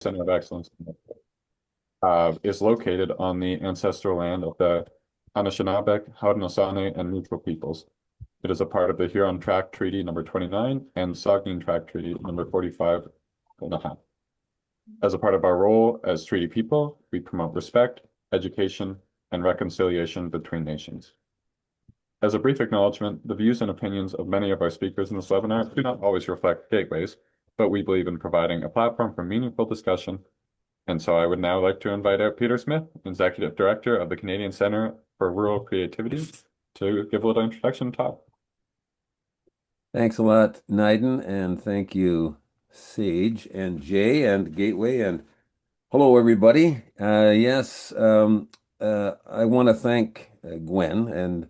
Center of Excellence is located on the ancestral land of the Anishinaabeg, Haudenosaunee, and Neutral peoples. It is a part of the Huron Tract Treaty number 29 and Saugeen Tract Treaty number 45 and a half. As a part of our role as treaty people, we promote respect, education, and reconciliation between nations. As a brief acknowledgement, the views and opinions of many of our speakers in this webinar do not always reflect Gateway's, but we believe in providing a platform for meaningful discussion. And so I would now like to invite out Peter Smith, Executive Director of the Canadian Centre for Rural Creativity, to give a little introduction talk. Thanks a lot, Nyden, and thank you, Sage and Jay and Gateway, and hello, everybody. I want to thank Gwen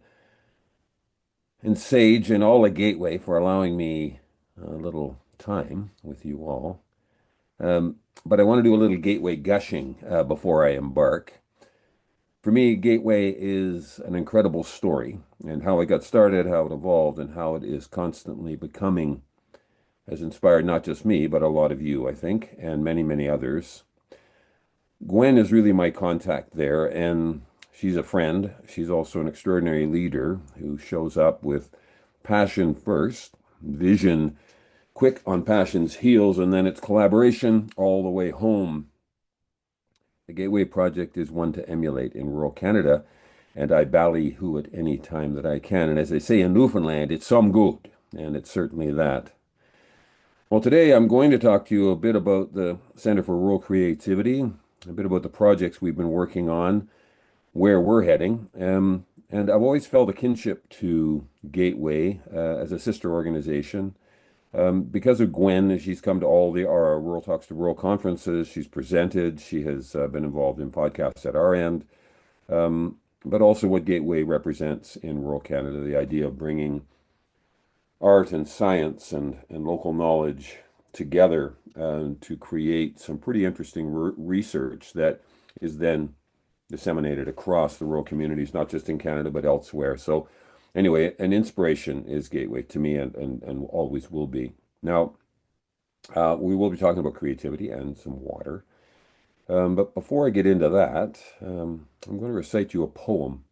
and Sage and all at Gateway for allowing me a little time with you all. But I want to do a little Gateway gushing before I embark. For me, Gateway is an incredible story, and how it got started, how it evolved, and how it is constantly becoming has inspired not just me, but a lot of you, I think, and many, many others. Gwen is really my contact there, and she's a friend. She's also an extraordinary leader who shows up with passion first, vision quick on passion's heels, and then it's collaboration all the way home. The Gateway Project is one to emulate in rural Canada, and I ballyhoo it any time that I can. And as they say in Newfoundland, it's some good, and it's certainly that. Well, today I'm going to talk to you a bit about the Center for Rural Creativity, a bit about the projects we've been working on, where we're heading. And I've always felt a kinship to Gateway as a sister organization. Because of Gwen, she's come to all our Rural Talks to Rural conferences. She's presented. She has been involved in podcasts at our end, but also what Gateway represents in rural Canada, the idea of bringing art and science and local knowledge together to create some pretty interesting research that is then disseminated across the rural communities, not just in Canada, but elsewhere. So anyway, an inspiration is Gateway to me and always will be. Now, we will be talking about creativity and some water. But before I get into that, I'm going to recite you a poem.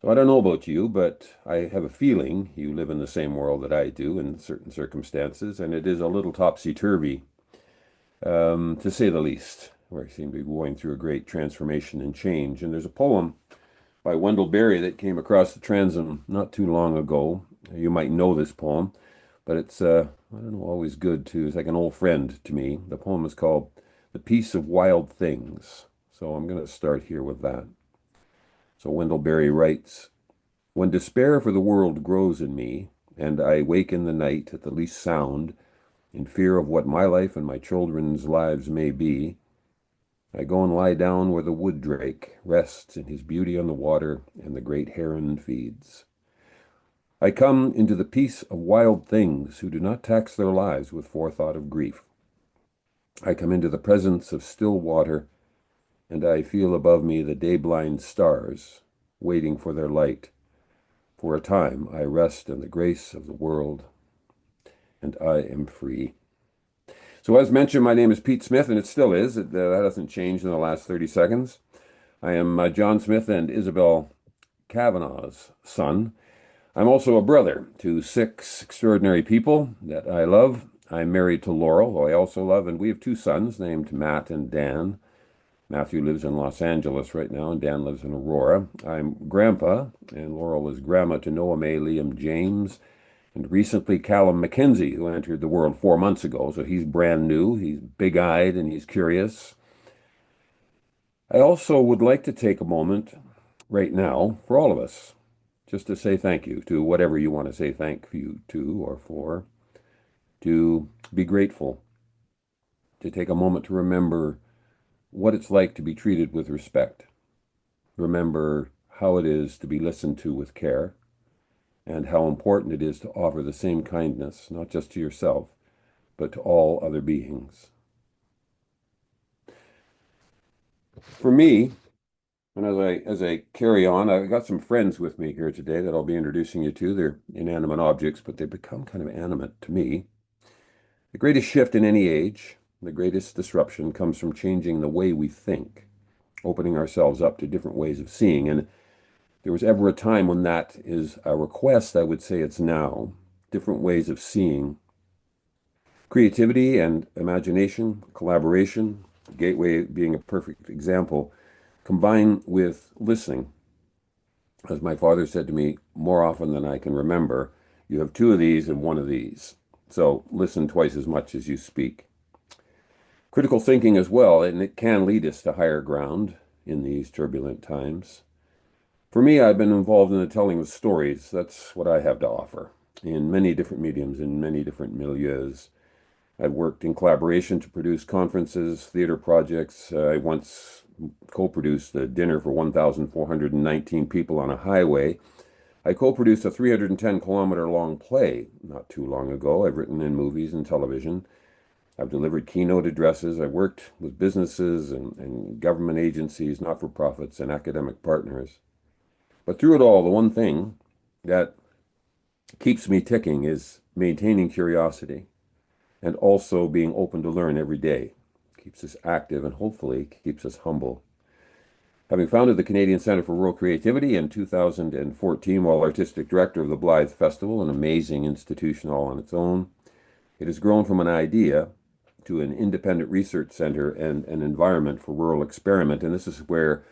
So I don't know about you, but I have a feeling you live in the same world that I do in certain circumstances, and it is a little topsy-turvy, to say the least, where I seem to be going through a great transformation and change. And there's a poem by Wendell Berry that came across the transom not too long ago. You might know this poem, but it's, I don't know, always good to, it's like an old friend to me. The poem is called The Peace of Wild Things. So I'm going to start here with that. So Wendell Berry writes, when despair for the world grows in me, and I wake in the night at the least sound, in fear of what my life and my children's lives may be, I go and lie down where the wood drake rests in his beauty on the water and the great heron feeds. I come into the peace of wild things who do not tax their lives with forethought of grief. I come into the presence of still water, and I feel above me the day-blind stars waiting for their light. For a time I rest in the grace of the world, and I am free. So as mentioned, my name is Pete Smith, and it still is. That hasn't changed in the last 30 seconds. I am John Smith and Isabel Kavanaugh's son. I'm also a brother to 6 extraordinary people that I love. I'm married to Laurel, who I also love, and we have 2 sons named Matt and Dan. Matthew lives in Los Angeles right now, and Dan lives in Aurora. I'm grandpa, and Laurel is grandma to Noah May, Liam James, and recently Callum McKenzie, who entered the world 4 months ago. So he's brand new, he's big-eyed, and he's curious. I also would like to take a moment right now for all of us, just to say thank you to whatever you want to say thank you to or for, to be grateful, to take a moment to remember what it's like to be treated with respect. Remember how it is to be listened to with care, and how important it is to offer the same kindness, not just to yourself, but to all other beings. For me, and as I carry on, I've got some friends with me here today that I'll be introducing you to. They're inanimate objects, but they become kind of animate to me. The greatest shift in any age, the greatest disruption comes from changing the way we think, opening ourselves up to different ways of seeing. And if there was ever a time when that is a request, I would say it's now. Different ways of seeing creativity and imagination, collaboration, Gateway being a perfect example, combined with listening. As my father said to me more often than I can remember, you have two of these and one of these. So listen twice as much as you speak. Critical thinking as well, and it can lead us to higher ground in these turbulent times. For me, I've been involved in the telling of stories. That's what I have to offer in many different mediums, in many different milieus. I've worked in collaboration to produce conferences, theater projects. I once co-produced a dinner for 1,419 people on a highway. I co-produced a 310-kilometer long play not too long ago. I've written in movies and television. I've delivered keynote addresses. I've worked with businesses and government agencies, not-for-profits, and academic partners. But through it all, the one thing that keeps me ticking is maintaining curiosity and also being open to learn every day. Keeps us active and hopefully keeps us humble. Having founded the Canadian Centre for Rural Creativity in 2014 while artistic director of the Blythe Festival, an amazing institution all on its own, it has grown from an idea to an independent research centre and an environment for rural experiment. And this is where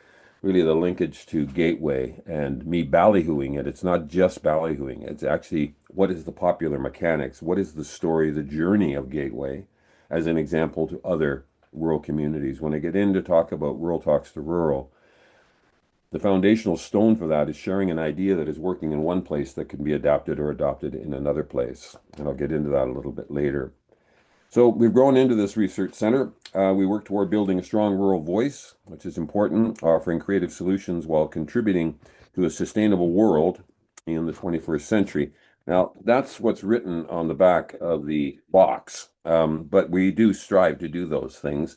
really the linkage to Gateway and me ballyhooing it. It's not just ballyhooing. It's actually what is the popular mechanics? What is the story, the journey of Gateway as an example to other rural communities? When I get in to talk about Rural Talks to Rural, the foundational stone for that is sharing an idea that is working in one place that can be adapted or adopted in another place. And I'll get into that a little bit later. So we've grown into this research center. We work toward building a strong rural voice, which is important, offering creative solutions while contributing to a sustainable world in the 21st century. Now, that's what's written on the back of the box, but we do strive to do those things.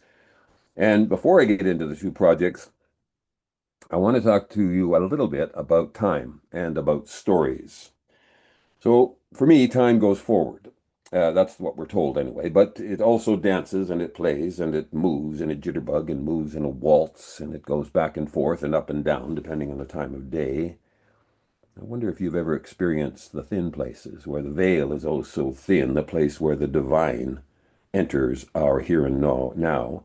And before I get into the two projects, I want to talk to you a little bit about time and about stories. So for me, time goes forward. That's what we're told anyway, but it also dances and it plays and it moves and it jitterbug and moves in a waltz and it goes back and forth and up and down depending on the time of day. I wonder if you've ever experienced the thin places where the veil is oh so thin, the place where the divine enters our here and now,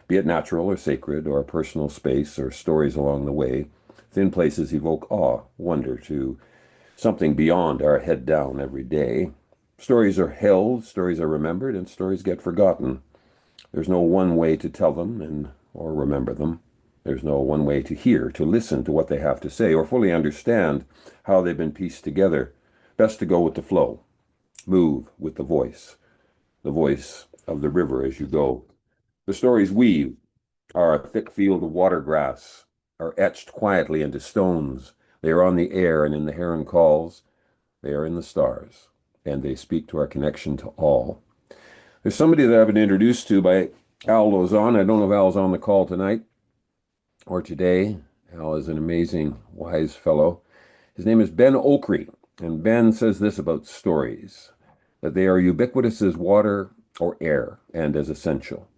be it natural or sacred or a personal space or stories along the way. Thin places evoke awe, wonder to something beyond our head down every day. Stories are held, stories are remembered, and stories get forgotten. There's no one way to tell them or remember them. There's no one way to hear, to listen to what they have to say, or fully understand how they've been pieced together. Best to go with the flow. Move with the voice of the river as you go. The stories weave are a thick field of water grass, are etched quietly into stones. They are on the air and in the heron calls. They are in the stars, and they speak to our connection to all. There's somebody that I've been introduced to by Al Lozon. I don't know if Al's on the call tonight or today. Al is an amazing, wise fellow. His name is Ben Okri, and Ben says this about stories, that they are ubiquitous as water or air and as essential.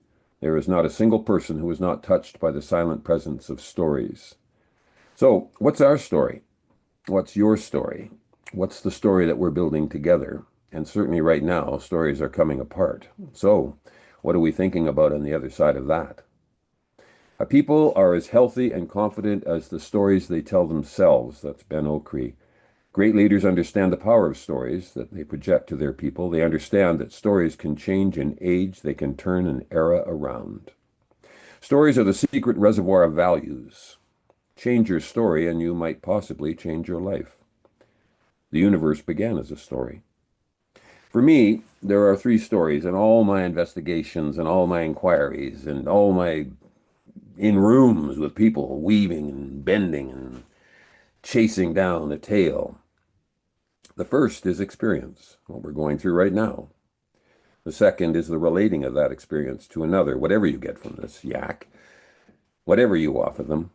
There is not a single person who is not touched by the silent presence of stories. So, what's our story? What's your story? What's the story that we're building together? And certainly right now, stories are coming apart. So, what are we thinking about on the other side of that? A people are as healthy and confident as the stories they tell themselves. That's Ben Okri. Great leaders understand the power of stories that they project to their people. They understand that stories can change in age. They can turn an era around. Stories are the secret reservoir of values. Change your story and you might possibly change your life. The universe began as a story. For me, there are three stories in all my investigations and all my inquiries and all my in rooms with people weaving and bending and chasing down a tale. The first is experience, what we're going through right now. The second is the relating of that experience to another, whatever you get from this yak, whatever you offer them,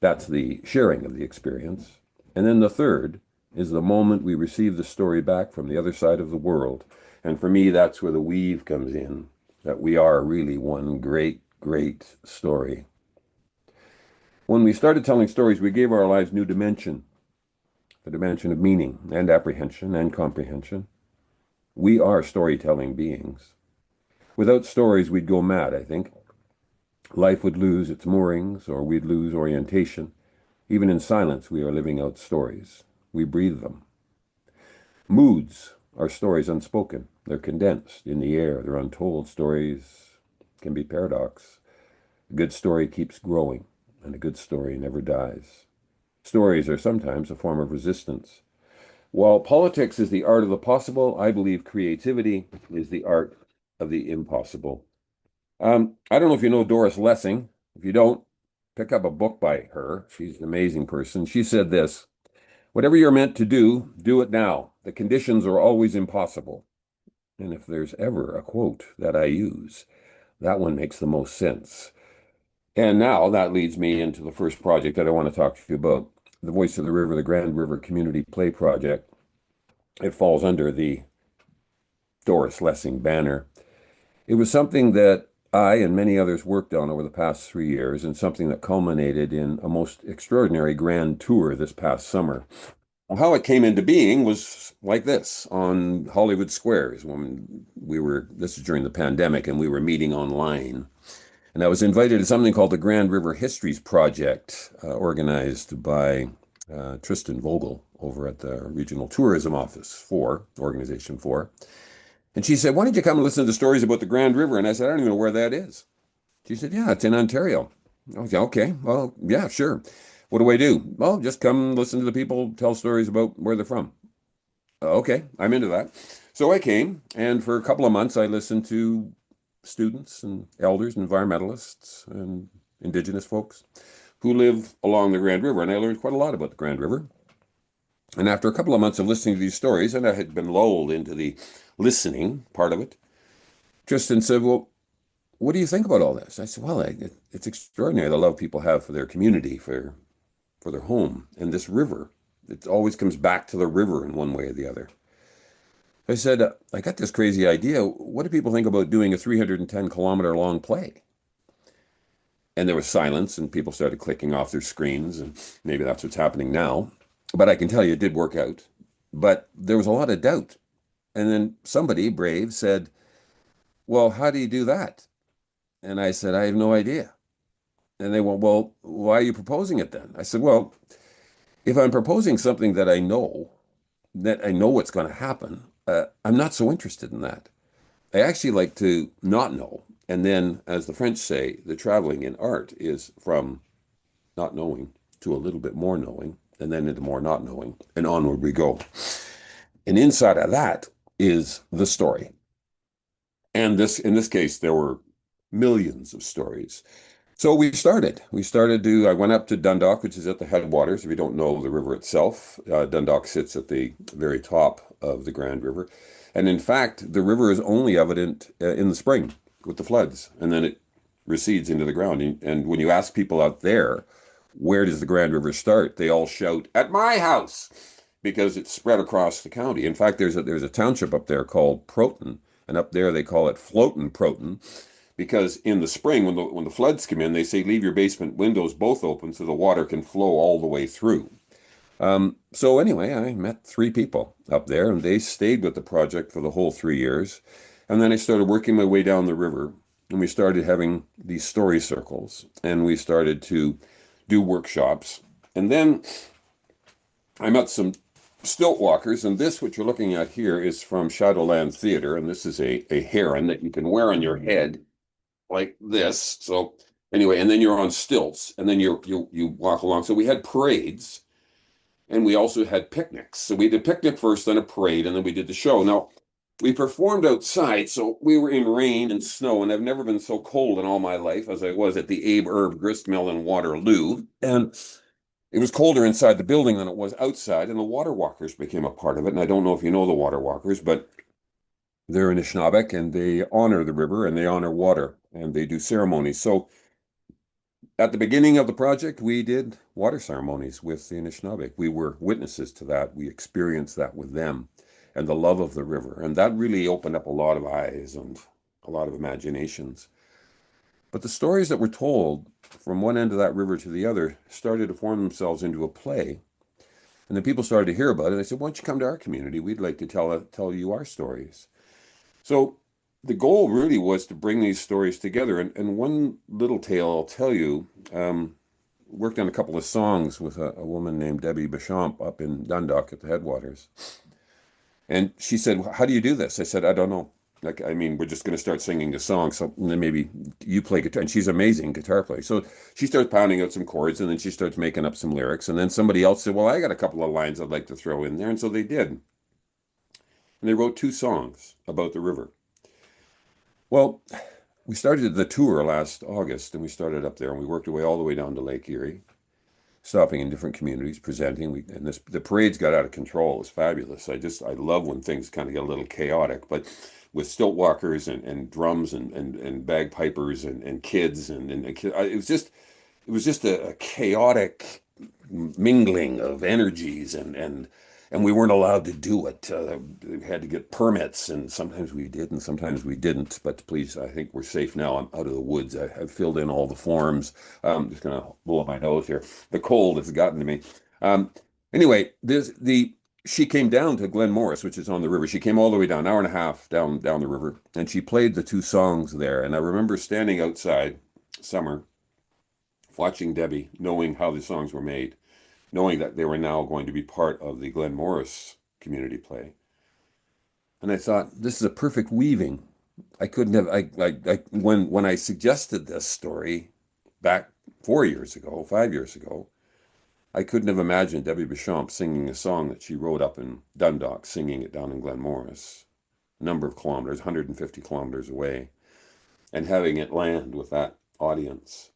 that's the sharing of the experience. And then the third is the moment we receive the story back from the other side of the world. And for me, that's where the weave comes in. that we are really one great, great story. When we started telling stories, we gave our lives new dimension, the dimension of meaning and apprehension and comprehension. We are storytelling beings. Without stories, we'd go mad, I think. Life would lose its moorings, or we'd lose orientation. Even in silence, we are living out stories. We breathe them. Moods are stories unspoken. They're condensed in the air. They're untold. Stories can be paradox. A good story keeps growing, and a good story never dies. Stories are sometimes a form of resistance. While politics is the art of the possible, I believe creativity is the art of the impossible. I don't know if you know Doris Lessing. If you don't, pick up a book by her. She's an amazing person. She said this: whatever you're meant to do it now. The conditions are always impossible. And if there's ever a quote that I use, that one makes the most sense. And now that leads me into the first project that I want to talk to you about, the Voice of the River, the Grand River Community Play Project. It falls under the Doris Lessing banner. It was something that I and many others worked on over the past 3 years, and something that culminated in a most extraordinary grand tour this past summer. How it came into being was like this on Hollywood Squares when this is during the pandemic, and we were meeting online. And I was invited to something called the Grand River Histories Project, organized by Tristan Vogel over at the Regional Tourism Office for Organization 4. And she said, why don't you come and listen to the stories about the Grand River? And I said, I don't even know where that is. She said, yeah, it's in Ontario. I said, okay, well, yeah, sure. What do I do? Well, just come listen to the people tell stories about where they're from. Okay, I'm into that. So I came, and for a couple of months, I listened to students and elders, environmentalists, and Indigenous folks who live along the Grand River. And I learned quite a lot about the Grand River. And after a couple of months of listening to these stories, and I had been lulled into the listening part of it, Tristan said, well, what do you think about all this? I said, well, it's extraordinary the love people have for their community, for their home. And this river, it always comes back to the river in one way or the other. I said, I got this crazy idea. What do people think about doing a 310-kilometer long play? And there was silence, and people started clicking off their screens, and maybe that's what's happening now. But I can tell you it did work out. But there was a lot of doubt. And then somebody brave said, well, how do you do that? And I said, I have no idea. And they went, well, why are you proposing it then? I said, well, if I'm proposing something that I know what's going to happen, I'm not so interested in that. I actually like to not know. And then, as the French say, the traveling in art is from not knowing to a little bit more knowing, and then into more not knowing, and onward we go. And inside of that is the story. And in this case, there were millions of stories. So I went up to Dundalk, which is at the headwaters. If you don't know the river itself, Dundalk sits at the very top of the Grand River. And in fact, the river is only evident in the spring with the floods, and then it recedes into the ground. And when you ask people out there, where does the Grand River start? They all shout, at my house, because it's spread across the county. In fact, there's a township up there called Proton, and up there they call it Floatin' Proton, because in the spring, when the floods come in, they say leave your basement windows both open so the water can flow all the way through. So anyway, I met 3 people up there, and they stayed with the project for the whole 3 years. And then I started working my way down the river, and we started having these story circles, and we started to do workshops. And then I met some stilt walkers, and this, what you're looking at here, is from Shadowland Theater, and this is a heron that you can wear on your head like this. So anyway, and then you're on stilts, and then you walk along. So we had parades, and we also had picnics. So we did a picnic first, then a parade, and then we did the show. Now, we performed outside, so we were in rain and snow, and I've never been so cold in all my life as I was at the Abe Herb Grist Mill in Waterloo. And it was colder inside the building than it was outside, and the water walkers became a part of it. And I don't know if you know the water walkers, but they're in Anishinaabe, and they honor the river, and they honor water, and they do ceremonies. So at the beginning of the project, we did water ceremonies with the Anishinaabe. We were witnesses to that. We experienced that with them and the love of the river. And that really opened up a lot of eyes. And a lot of imaginations. But the stories that were told from one end of that river to the other started to form themselves into a play. And then people started to hear about it. They said, "Why don't you come to our community? We'd like to tell you our stories." So the goal really was to bring these stories together. And one little tale I'll tell you, worked on a couple of songs with a woman named Debbie Bechamp up in Dundalk at the headwaters. And she said, "How do you do this?" I said, "I don't know. Like, I mean, we're just going to start singing a song. So then maybe you play guitar." And she's an amazing guitar player. So she starts pounding out some chords and then she starts making up some lyrics. And then somebody else said, "Well, I got a couple of lines I'd like to throw in there." And so they did. And they wrote two songs about the river. Well, we started the tour last August and we started up there and we worked our way all the way down to Lake Erie, stopping in different communities, presenting. And the parades got out of control. It was fabulous. I love when things kind of get a little chaotic, but with stilt walkers and drums and bagpipers and kids it was just a chaotic mingling of energies and we weren't allowed to do it. We had to get permits, and sometimes we did, and sometimes we didn't. But please, I think we're safe now. I'm out of the woods. I've filled in all the forms. I'm just going to blow my nose here. The cold has gotten to me. Anyway, she came down to Glen Morris, which is on the river. She came all the way down, an hour and a half down the river, and she played the two songs there. And I remember standing outside, summer, watching Debbie, knowing how the songs were made, knowing that they were now going to be part of the Glen Morris community play. And I thought, this is a perfect weaving. I couldn't have, when I suggested this story back 4 years ago, 5 years ago, I couldn't have imagined Debbie Bechamp singing a song that she wrote up in Dundalk, singing it down in Glen Morris, a number of kilometers, 150 kilometers away, and having it land with that audience.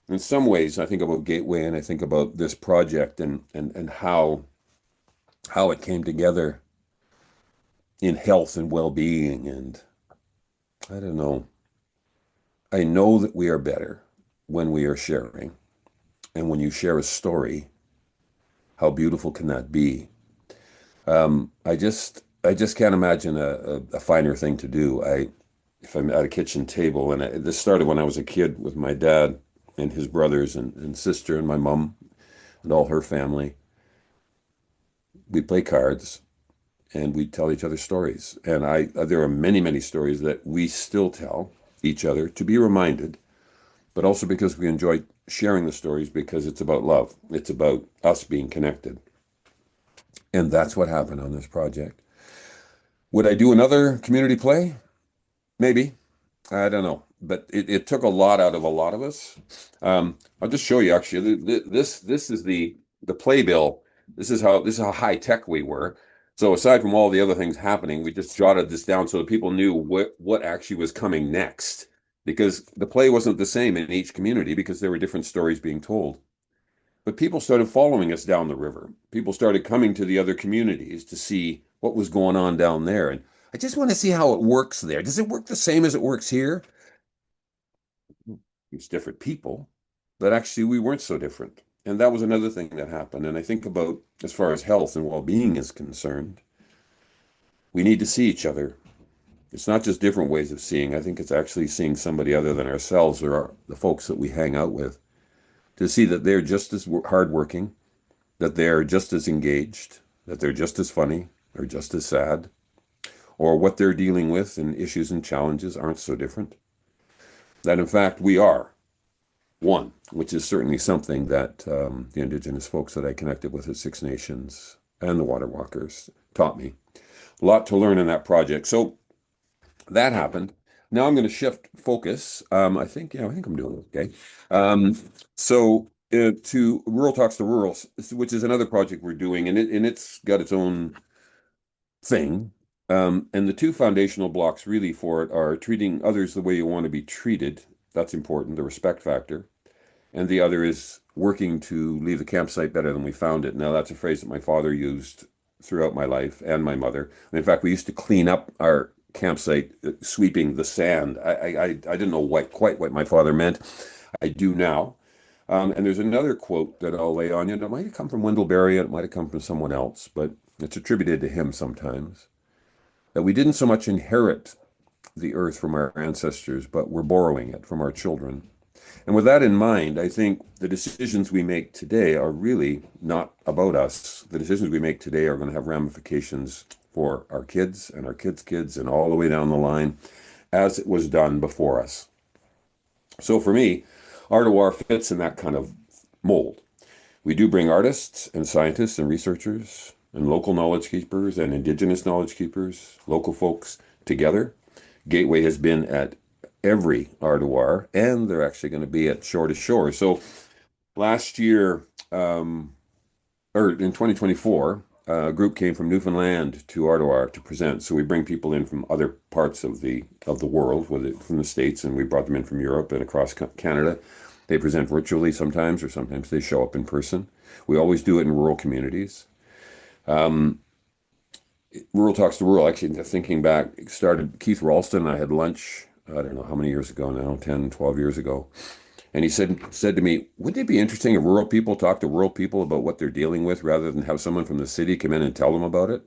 In some ways, I think about Gateway and I think about this project and how it came together in health and well-being. And I don't know. I know that we are better when we are sharing. And when you share a story, how beautiful can that be? I just can't imagine a finer thing to do. If I'm at a kitchen table, and this started when I was a kid with my dad and his brothers and sister and my mom and all her family. We play cards and we tell each other stories. And there are many, many stories that we still tell each other to be reminded, but also because we enjoy sharing the stories because it's about love. It's about us being connected. And that's what happened on this project. Would I do another community play? Maybe. I don't know. But it took a lot out of a lot of us. I'll just show you actually. This is the playbill. This is how high tech we were. So aside from all the other things happening, we just jotted this down so that people knew what actually was coming next. Because the play wasn't the same in each community because there were different stories being told. But people started following us down the river. People started coming to the other communities to see what was going on down there. And I just want to see how it works there. Does it work the same as it works here? It's different people, but actually we weren't so different. And that was another thing that happened. And I think about as far as health and well-being is concerned, we need to see each other. It's not just different ways of seeing. I think it's actually seeing somebody other than ourselves or the folks that we hang out with to see that they're just as hardworking, that they're just as engaged, that they're just as funny or just as sad, or what they're dealing with and issues and challenges aren't so different. That in fact we are one, which is certainly something that the Indigenous folks that I connected with at Six Nations and the Water Walkers taught me. A lot to learn in that project. So that happened. Now I'm going to shift focus. I think I'm doing okay. To Rural Talks to Rurals, which is another project we're doing, and it's got its own thing. And the two foundational blocks really for it are treating others the way you want to be treated. That's important, the respect factor. And the other is working to leave the campsite better than we found it. Now, that's a phrase that my father used throughout my life and my mother. And in fact, we used to clean up our campsite, sweeping the sand. I didn't know quite what my father meant. I do now. And there's another quote that I'll lay on you. It might have come from Wendell Berry, and it might have come from someone else, but it's attributed to him sometimes. That we didn't so much inherit the earth from our ancestors, but we're borrowing it from our children. And with that in mind, I think the decisions we make today are really not about us. The decisions we make today are going to have ramifications for our kids and our kids' kids and all the way down the line as it was done before us. So for me, Ardoir fits in that kind of mold. We do bring artists and scientists and researchers and local knowledge keepers and indigenous knowledge keepers, local folks together. Gateway has been at every Ardoir, and they're actually going to be at Shore to Shore. So last year, or in 2024, a group came from Newfoundland to Ardoir to present. So we bring people in from other parts of the world, whether from the States, and we brought them in from Europe and across Canada. They present virtually sometimes, or sometimes they show up in person. We always do it in rural communities. Rural Talks to Rural, actually, thinking back, started Keith Ralston and I had lunch, I don't know how many years ago now, 10, 12 years ago. And he said to me, wouldn't it be interesting if rural people talk to rural people about what they're dealing with rather than have someone from the city come in and tell them about it?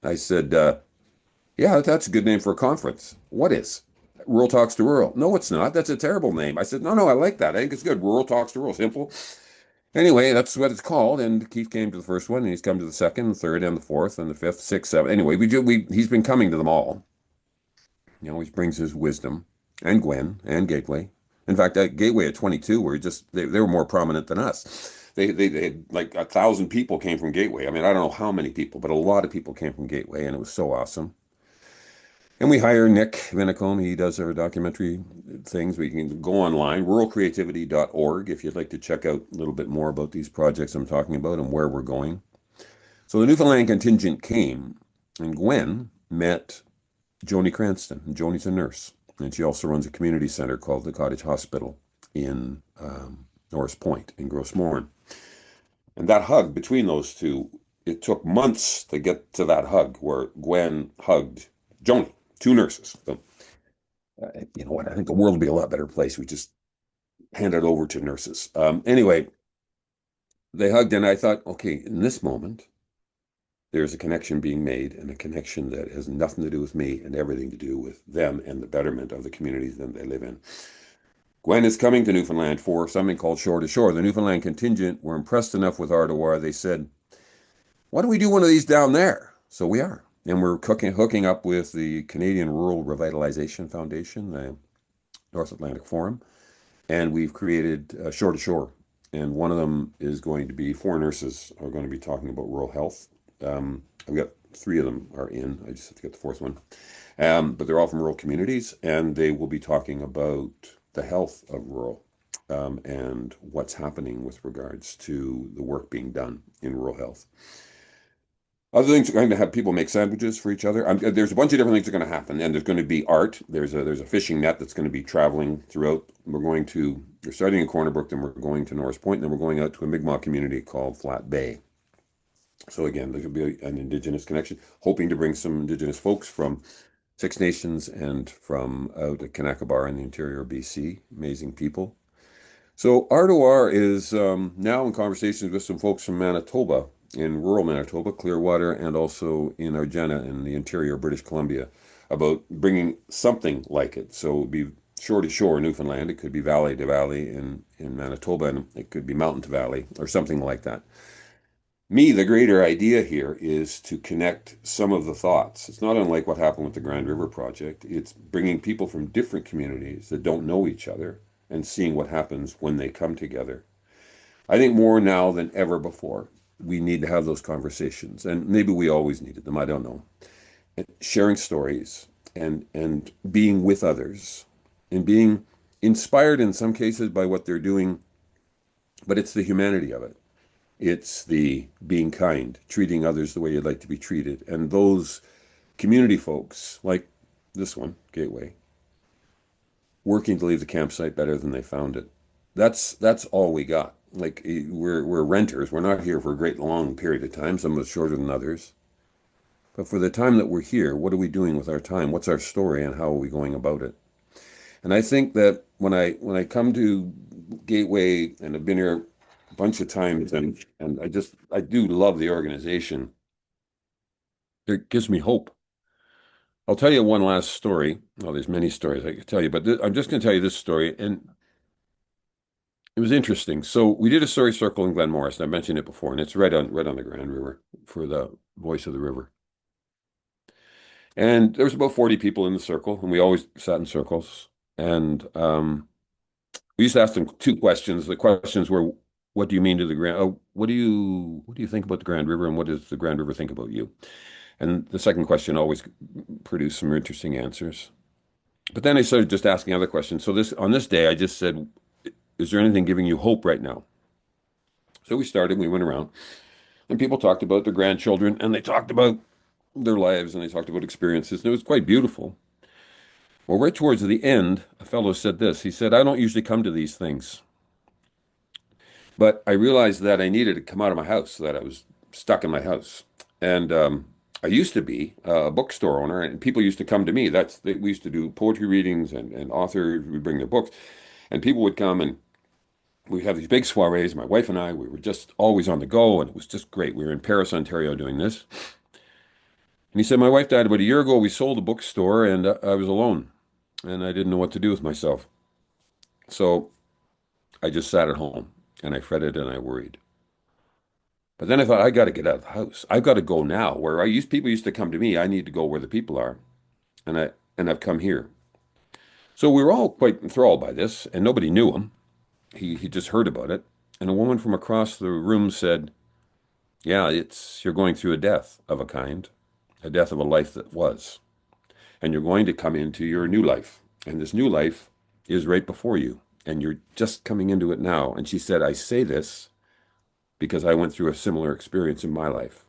I said, yeah, that's a good name for a conference. What is? Rural Talks to Rural. No, it's not. That's a terrible name. I said, no, I like that. I think it's good. Rural Talks to Rural. Simple. Anyway, that's what it's called. And Keith came to the first one, and he's come to the second, and third, and the fourth, and the fifth, sixth, seventh. Anyway, he's been coming to them all. He always brings his wisdom, and Gwen, and Gateway. In fact, at Gateway at 22, they were more prominent than us. They had like 1,000 people came from Gateway. I mean, I don't know how many people, but a lot of people came from Gateway, and it was so awesome. And we hire Nick Vinicombe. He does our documentary things. We can go online, ruralcreativity.org, if you'd like to check out a little bit more about these projects I'm talking about and where we're going. So the Newfoundland contingent came, and Gwen met Joni Cranston. Joni's a nurse, and she also runs a community center called the Cottage Hospital in Norris Point in Gros Morne. And that hug between those two, it took months to get to that hug where Gwen hugged Joni, two nurses. So, you know what? I think the world would be a lot better place. We just hand it over to nurses. Anyway, they hugged, and I thought, okay, in this moment, there's a connection being made, and a connection that has nothing to do with me and everything to do with them and the betterment of the communities that they live in. Gwen is coming to Newfoundland for something called Shore to Shore. The Newfoundland contingent were impressed enough with Ardoir, they said, why don't we do one of these down there? So we are. And we're hooking up with the Canadian Rural Revitalization Foundation, the North Atlantic Forum, and we've created Shore to Shore. And one of them is going to be 4 nurses are going to be talking about rural health. I've got 3 of them are in. I just have to get the 4th one. But they're all from rural communities, and they will be talking about the health of rural and what's happening with regards to the work being done in rural health. Other things are going to have people make sandwiches for each other. There's a bunch of different things that are going to happen, and there's going to be art. There's a fishing net that's going to be traveling throughout. We're starting in Corner Brook, then we're going to Norris Point, and then we're going out to a Mi'kmaq community called Flat Bay. So again, there could be an Indigenous connection, hoping to bring some Indigenous folks from Six Nations and from out at Kanakabar in the interior of BC. Amazing people. So Ardoir is now in conversations with some folks from Manitoba, in rural Manitoba, Clearwater, and also in Argenna in the interior of British Columbia, about bringing something like it. So it would be shore to shore, Newfoundland. It could be valley to valley in Manitoba, and it could be mountain to valley or something like that. The greater idea here is to connect some of the thoughts. It's not unlike what happened with the Grand River Project. It's bringing people from different communities that don't know each other and seeing what happens when they come together. I think more now than ever before, we need to have those conversations, and maybe we always needed them, I don't know. And sharing stories and being with others and being inspired in some cases by what they're doing, but it's the humanity of it. It's the being kind, treating others the way you'd like to be treated. And those community folks, like this one, Gateway, working to leave the campsite better than they found it. That's all we got. Like we're renters. We're not here for a great long period of time, some of us shorter than others. But for the time that we're here, what are we doing with our time? What's our story and how are we going about it? And I think that when I come to Gateway, and I've been here a bunch of times, and I do love the organization. It gives me hope. I'll tell you one last story. Well, there's many stories I could tell you, but I'm just going to tell you this story, and it was interesting. So we did a story circle in Glen Morris, and I mentioned it before, and it's right on the Grand River for the voice of the river. And there was about 40 people in the circle, and we always sat in circles. And we used to ask them two questions. The questions were, "What do you mean to the Grand? What do you think about the Grand River, and what does the Grand River think about you?" And the second question always produced some interesting answers. But then I started just asking other questions. So on this day, I just said, "Is there anything giving you hope right now?" So we went around, and people talked about their grandchildren, and they talked about their lives, and they talked about experiences, and it was quite beautiful. Well, right towards the end, a fellow said this. He said, "I don't usually come to these things, but I realized that I needed to come out of my house, that I was stuck in my house." And I used to be a bookstore owner, and people used to come to me. We used to do poetry readings, and authors would bring their books, and people would come, and we'd have these big soirees. My wife and I, we were just always on the go, and it was just great. We were in Paris, Ontario doing this. And he said, "My wife died about a year ago. We sold the bookstore, and I was alone, and I didn't know what to do with myself. So I just sat at home, and I fretted and I worried. But then I thought, I got to get out of the house. I've got to go now. People used to come to me. I need to go where the people are, and I've come here." So we were all quite enthralled by this, and nobody knew him. He just heard about it, and a woman from across the room said, "Yeah, you're going through a death of a kind, a death of a life that was, and you're going to come into your new life, and this new life is right before you, and you're just coming into it now." And she said, "I say this because I went through a similar experience in my life."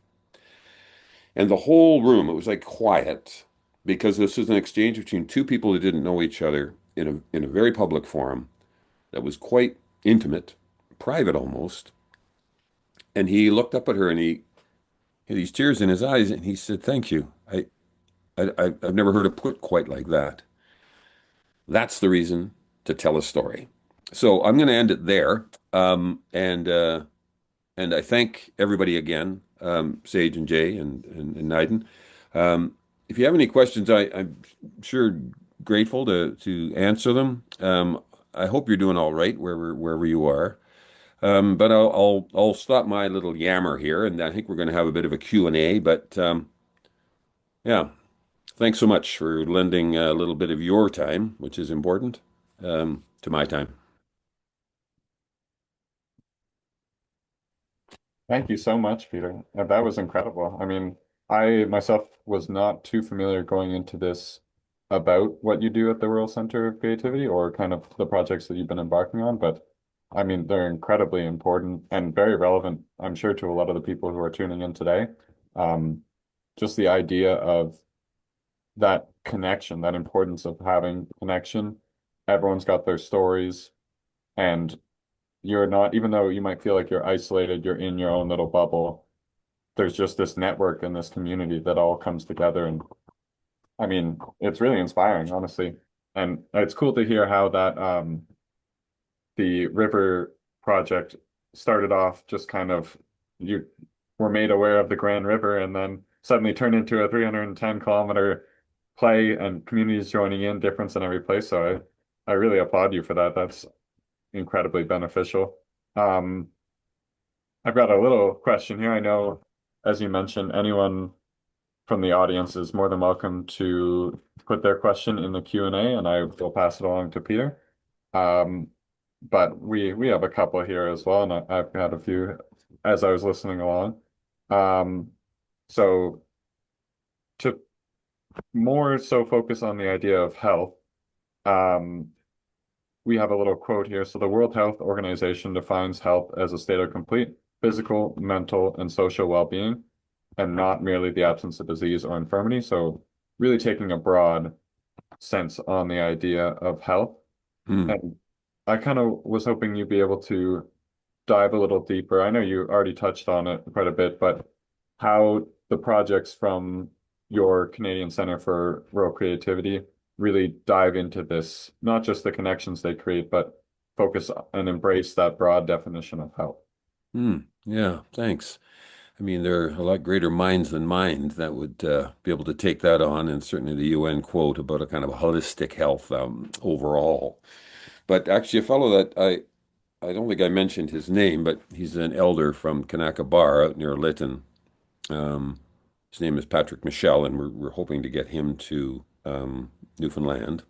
And the whole room, it was like quiet because this was an exchange between two people who didn't know each other in a very public forum that was quite intimate, private almost. And he looked up at her and he had these tears in his eyes and he said, "Thank you. I've never heard it put quite like that." That's the reason to tell a story. So I'm going to end it there. And I thank everybody again, Sage and Jay and Nyden. If you have any questions, I'm sure grateful to answer them. I hope you're doing all right wherever you are. But I'll stop my little yammer here, and I think we're going to have a bit of a Q&A. But yeah, thanks so much for lending a little bit of your time, which is important, to my time. Thank you so much, Peter. That was incredible. I mean, I myself was not too familiar going into this about what you do at the Rural Center of Creativity or kind of the projects that you've been embarking on, but I mean, they're incredibly important and very relevant, I'm sure, to a lot of the people who are tuning in today. Um, just the idea of that connection, that importance of having connection. Everyone's got their stories, and you're not, even though you might feel like you're isolated, you're in your own little bubble. There's just this network and this community that all comes together. And I mean, it's really inspiring, honestly. And it's cool to hear how that the river project started off just kind of you were made aware of the Grand River and then suddenly turned into a 310-kilometer play and communities joining in, difference in every place. So I really applaud you for that. That's incredibly beneficial. Um, I've got a little question here. I know, as you mentioned, anyone from the audience is more than welcome to put their question in the Q&A, and I will pass it along to Peter. Um, but we have a couple here as well, and I've had a few as I was listening along. Um, so to more so focus on the idea of health, um, we have a little quote here. So the World Health Organization defines health as a state of complete physical, mental, and social well-being, and not merely the absence of disease or infirmity. So really taking a broad sense on the idea of health. Hmm. And I kind of was hoping you'd be able to dive a little deeper. I know you already touched on it quite a bit, but how the projects from your Canadian Center for Rural Creativity really dive into this, not just the connections they create, but focus and embrace that broad definition of health. Hmm. Yeah, thanks. I mean, there are a lot greater minds than mine that would be able to take that on, and certainly the UN quote about a kind of holistic health overall. But actually, a fellow that I don't think I mentioned his name, but he's an elder from Kanakabar out near Lytton. Um, his name is Patrick Michel, and we're hoping to get him to Newfoundland.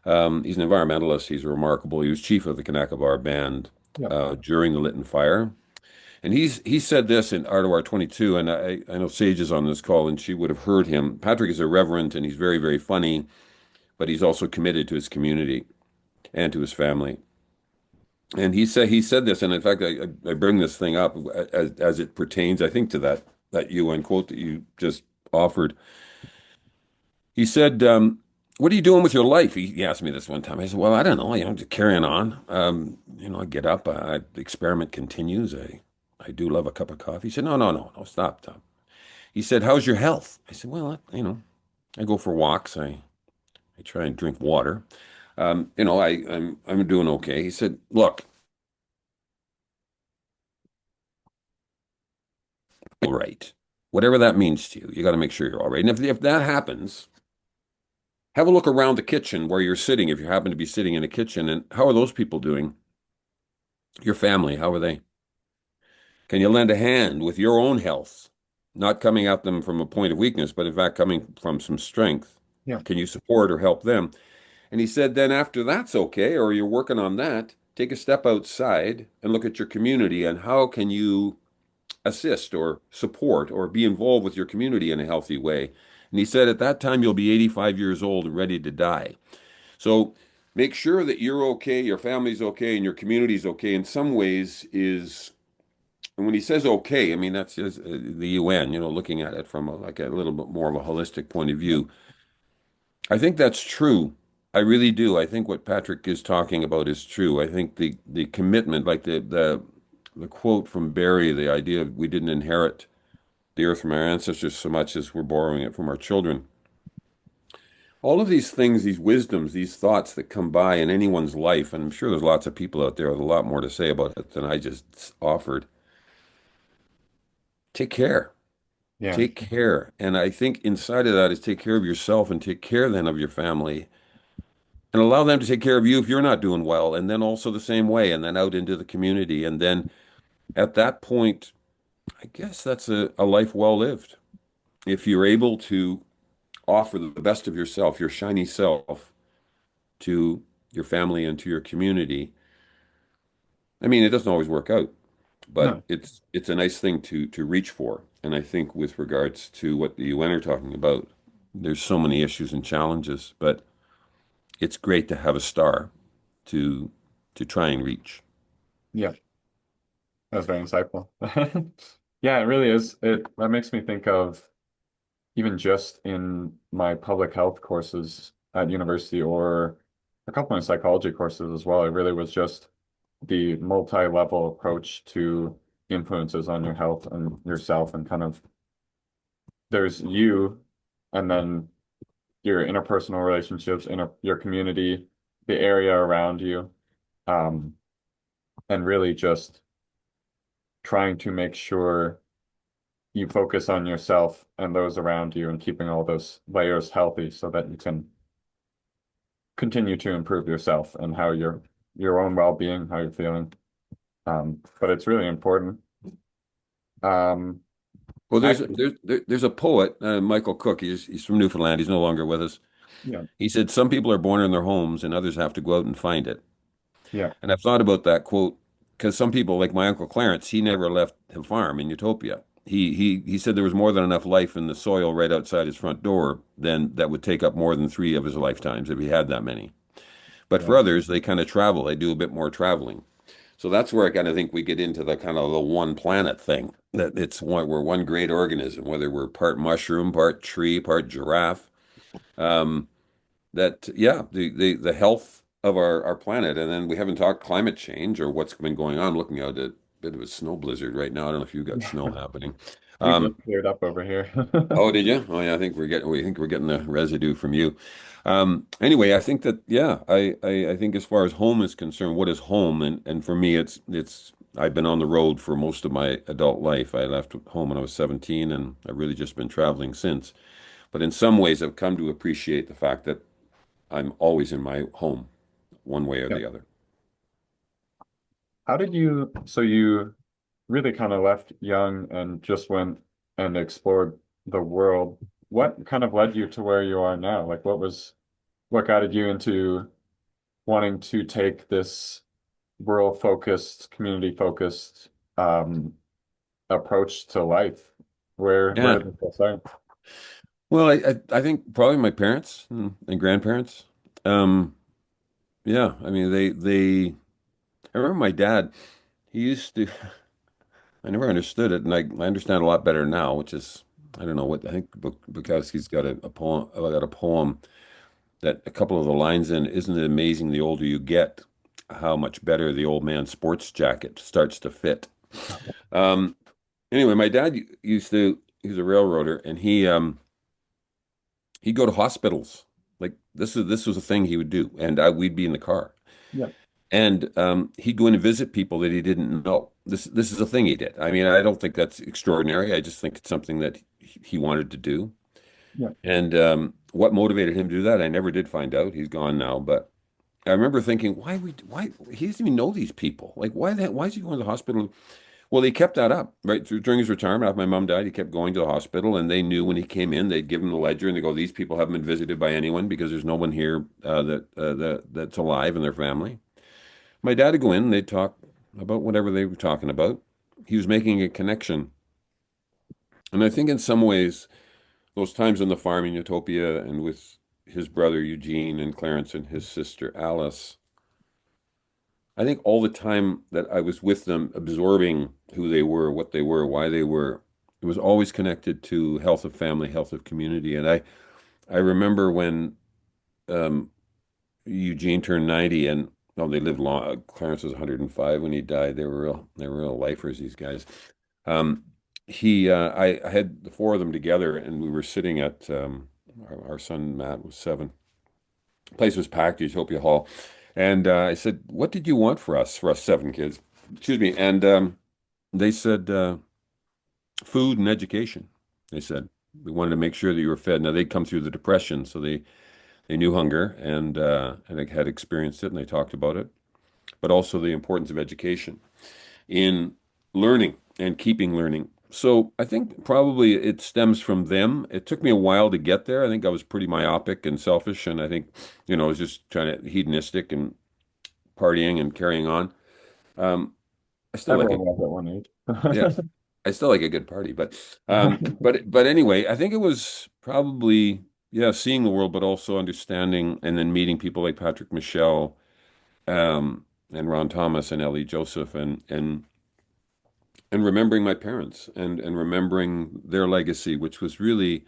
He's an environmentalist. He's remarkable. He was chief of the Kanakabar band Yeah. during the Lytton fire. And he said this in Artois 22, and I know Sage is on this call, and she would have heard him. Patrick is a reverend, and he's very, very funny, but he's also committed to his community and to his family. And he said this, and in fact, I bring this thing up as it pertains, I think, to that UN quote that you just offered. He said, "What are you doing with your life?" He asked me this one time. I said, "Well, I don't know. Just carrying on. I get up. The experiment continues. I do love a cup of coffee." He said, "No, no, no, no. Stop, Tom." He said, "How's your health?" I said, "Well, I go for walks. I try and drink water. I'm doing okay." He said, "Look, all right. Whatever that means to you, you got to make sure you're all right. And if that happens, have a look around the kitchen where you're sitting, if you happen to be sitting in a kitchen, and how are those people doing? Your family, how are they? Can you lend a hand with your own health? Not coming at them from a point of weakness, but in fact coming from some strength. Yeah. Can you support or help them?" And he said, then after that's okay, or you're working on that, take a step outside and look at your community and how can you assist or support or be involved with your community in a healthy way. And he said, at that time, you'll be 85 years old and ready to die. So make sure that you're okay, your family's okay, and your community's okay. In some ways, and when he says okay, I mean, that's just, the UN, looking at it from like a little bit more of a holistic point of view. I think that's true. I really do. I think what Patrick is talking about is true. I think the commitment, like the quote from Barry, the idea of we didn't inherit the earth from our ancestors so much as we're borrowing it from our children. All of these things, these wisdoms, these thoughts that come by in anyone's life, and I'm sure there's lots of people out there with a lot more to say about it than I just offered. Take care. Yeah. Take care. And I think inside of that is take care of yourself and take care then of your family and allow them to take care of you if you're not doing well. And then also the same way, and then out into the community. And then at that point, I guess that's a life well lived. If you're able to offer the best of yourself, your shiny self, to your family and to your community. I mean, it doesn't always work out, but No. it's a nice thing to reach for. And I think with regards to what the UN are talking about, there's so many issues and challenges, but it's great to have a star to to try and reach. Yeah. That's very insightful. Yeah, it really is. That makes me think of even just in my public health courses at university or a couple of psychology courses as well. It really was just the multi-level approach to influences on your health and yourself and kind of there's you and then your interpersonal relationships, your community, the area around you, um, and really just trying to make sure you focus on yourself and those around you and keeping all those layers healthy so that you can continue to improve yourself and how your own well-being, how you're feeling. But it's really important. Um, Well, I there's a poet, Michael Cook. He's from Newfoundland. He's no longer with us. yeah, He said, "Some people are born in their homes, and others have to go out and find it." yeah, And I've thought about that quote because some people, like my Uncle Clarence, he never left the farm in Utopia. He said there was more than enough life in the soil right outside his front door than that would take up more than three of his lifetimes if he had that many. But yeah, for others, they kind of travel. They do a bit more traveling. So that's where I kind of think we get into the kind of the one planet thing. That we're one great organism, whether we're part mushroom, part tree, part giraffe. Um, that yeah, the health of our planet, and then we haven't talked climate change or what's been going on. I'm looking out at a bit of a snow blizzard right now. I don't know if you've got yeah. snow happening. We just Um, cleared up over here. oh, did you? Oh, yeah. We think we're getting the residue from you. Anyway, I think that yeah, I think as far as home is concerned, what is home? And for me, it's I've been on the road for most of my adult life. I left home when I was 17, and I've really just been traveling since. But in some ways, I've come to appreciate the fact that I'm always in my home, one way or Yeah. the other. How did you, so you really kind of left young and just went and explored the world. What kind of led you to where you are now? Like what guided you into wanting to take this rural focused, community focused approach to life? Where Yeah. did this start? Well, I think probably my parents and grandparents. Um, yeah, I mean I remember my dad, he used to I never understood it, and I understand a lot better now, which is I don't know what I think Bukowski's got a poem got a poem that a couple of the lines in, isn't it amazing the older you get, how much better the old man's sports jacket starts to fit. Um, anyway, my dad used to he was a railroader, and he'd go to hospitals. Like this was a thing he would do, and we'd be in the car. Yeah, And he'd go in and visit people that he didn't know. This is a thing he did. I mean, I don't think that's extraordinary. I just think it's something that he wanted to do. yeah, And what motivated him to do that, I never did find out. He's gone now, but I remember thinking, why he doesn't even know these people. Like, why is he going to the hospital? Well, he kept that up right through during his retirement. After my mom died, he kept going to the hospital, and they knew when he came in, they'd give him the ledger, and they go, "These people haven't been visited by anyone because there's no one here that's alive in their family." My dad would go in and they'd talk about whatever they were talking about. He was making a connection. And I think in some ways, those times on the farm in Utopia and with his brother Eugene and Clarence and his sister Alice, I think all the time that I was with them, absorbing who they were, what they were, why they were, it was always connected to health of family, health of community. And I remember when um, Eugene turned 90 and oh, they lived long. Clarence was 105 when he died. They were real lifers, these guys. Um, I had the four of them together, and we were sitting at our son Matt was 7. The place was packed, Utopia Hall, and I said, "What did you want for us 7 kids?" Excuse me, and they said food and education. They said we wanted to make sure that you were fed. Now they'd come through the depression, so they knew hunger and they had experienced it, and they talked about it, but also the importance of education in learning and keeping learning. So I think probably it stems from them. It took me a while to get there. I think I was pretty myopic and selfish, and I think, I was just trying to hedonistic and partying and carrying on. Um, I still like everyone it. was at one Yeah, age. I still like a good party, but anyway, I think it was probably yeah, seeing the world, but also understanding and then meeting people like Patrick Michelle, and Ron Thomas and Ellie Joseph and remembering my parents and remembering their legacy, which was really,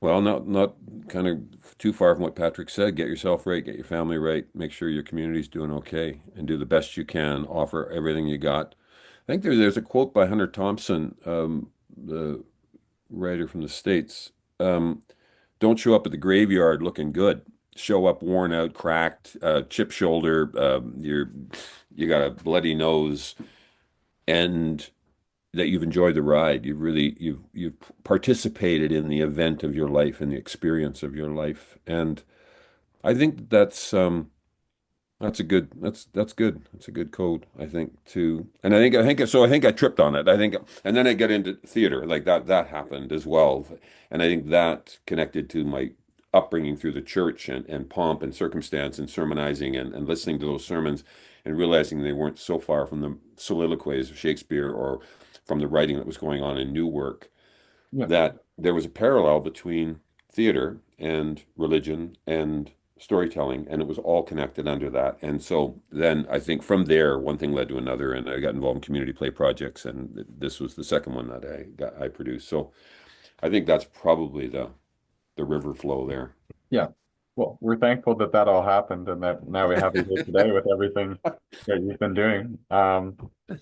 well, not kind of too far from what Patrick said. Get yourself right, get your family right, make sure your community's doing okay, and do the best you can, offer everything you got. I think there's a quote by Hunter Thompson, the writer from the States. Don't show up at the graveyard looking good. Show up worn out, cracked, chip shoulder, you got a bloody nose, and that you've enjoyed the ride. You've participated in the event of your life and the experience of your life. And I think that's a good that's good. That's a good code, I think, too. And I think I tripped on it. I think and then I got into theater. Like that happened as well. And I think that connected to my upbringing through the church and pomp and circumstance and sermonizing and listening to those sermons and realizing they weren't so far from the soliloquies of Shakespeare or from the writing that was going on in new work, Yeah, that there was a parallel between theater and religion and storytelling, and it was all connected under that. And so then I think from there, one thing led to another, and I got involved in community play projects, and this was the second one that I produced. So I think that's probably the river flow there. yeah. Well, we're thankful that that all happened and that now we have you here today with everything that you've been doing.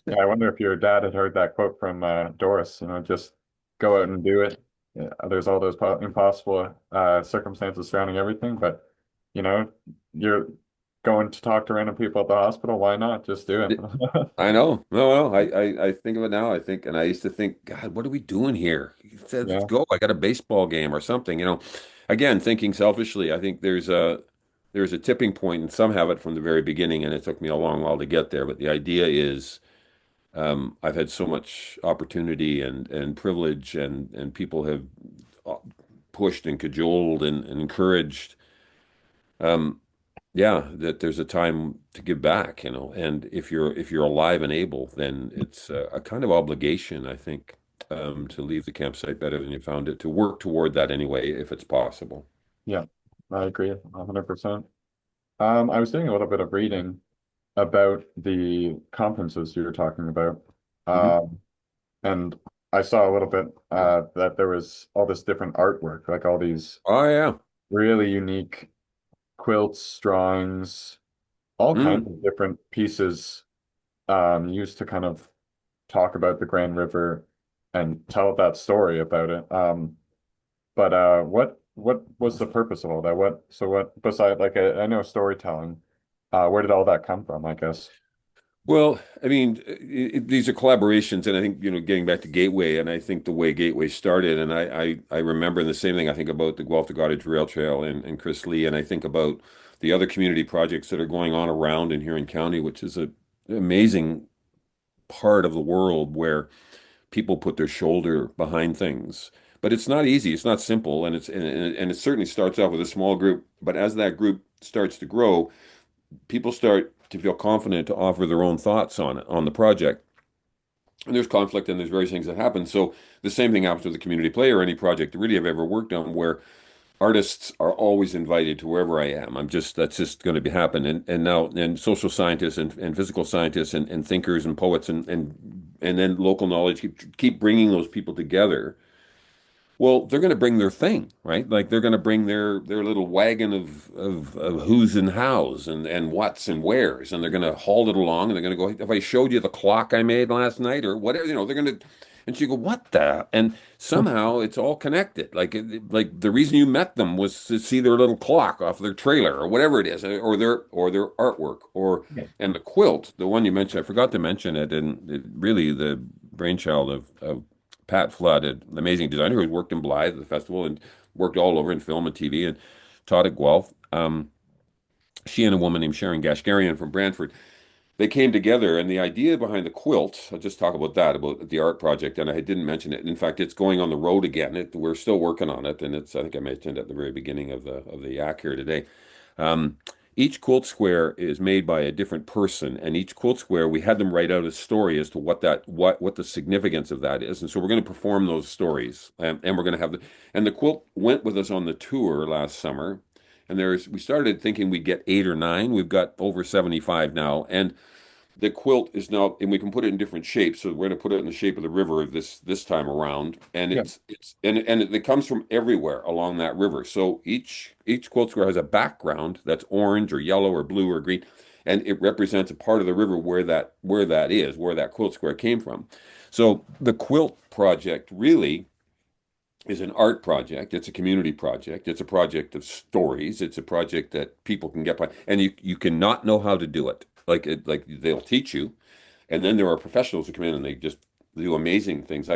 Yeah, I wonder if your dad had heard that quote from Doris, just go out and do it. Yeah, there's all those po impossible circumstances surrounding everything, but you know, you're going to talk to random people at the hospital, why not? Just do it. I know. No, no. I think of it now. I think, and I used to think, God, what are we doing here? He said, let's Yeah, go. I got a baseball game or something. Again, thinking selfishly, I think there's a tipping point, and some have it from the very beginning, and it took me a long while to get there. But the idea is, I've had so much opportunity and privilege, and people have uh, pushed and cajoled and encouraged. Um, yeah, that there's a time to give back. And if you're alive and able, then it's a kind of obligation, I think, to leave the campsite better than you found it, to work toward that anyway, if it's possible. yeah, I agree 100%. I was doing a little bit of reading about the conferences you were talking about. Hmm. Um, and I saw a little bit that there was all this different artwork, like all these Oh yeah. really unique quilts, drawings, all kinds Mm. of different pieces used to kind of talk about the Grand River and tell that story about it. But what was the purpose of all that? What besides like I know storytelling, where did all that come from, I guess? Well, I mean, these are collaborations, and I think, getting back to Gateway, and I think the way Gateway started, and I remember the same thing. I think about the Guelph to Goderich Rail Trail and Chris Lee, and I think about the other community projects that are going on around in Huron County, which is an amazing part of the world where people put their shoulder behind things. But it's not easy. It's not simple, and it certainly starts off with a small group. But as that group starts to grow, people start to feel confident to offer their own thoughts on the project. And there's conflict and there's various things that happen. So the same thing happens with the community play or any project that really I've ever worked on where artists are always invited to wherever I am. That's just going to be happen. And social scientists and physical scientists and thinkers and poets and then local knowledge keep bringing those people together. Well, they're going to bring their thing, right? Like they're going to bring their little wagon of who's and hows and what's and where's, and they're going to haul it along, and they're going to go, if I showed you the clock I made last night or whatever, they're going to, and you go, what the? And somehow it's all connected. Like the reason you met them was to see their little clock off their trailer or whatever it is, or their artwork, Yeah. and the quilt, the one you mentioned, I forgot to mention it, and really the brainchild of Pat Flood, an amazing designer who's worked in Blythe, the festival, and worked all over in film and TV and taught at Guelph. She and a woman named Sharon Gashgarian from Brantford, they came together, and the idea behind the quilt, I'll just talk about that, about the art project, and I didn't mention it. In fact, it's going on the road again. We're still working on it, and I think I mentioned it at the very beginning of the yak here today. Um, each quilt square is made by a different person, and each quilt square we had them write out a story as to what the significance of that is, and so we're going to perform those stories, and we're going to have the quilt went with us on the tour last summer, and we started thinking we'd get 8 or 9. We've got over 75 now, and the quilt is now, and we can put it in different shapes. So we're going to put it in the shape of the river this time around, and Yeah. it comes from everywhere along that river. So each quilt square has a background that's orange or yellow or blue or green, and it represents a part of the river where that quilt square came from. So the quilt project really is an art project. It's a community project. It's a project of stories. It's a project that people can get by, and you cannot know how to do it. Like they'll teach you, and then there are professionals who come in and they just do amazing things.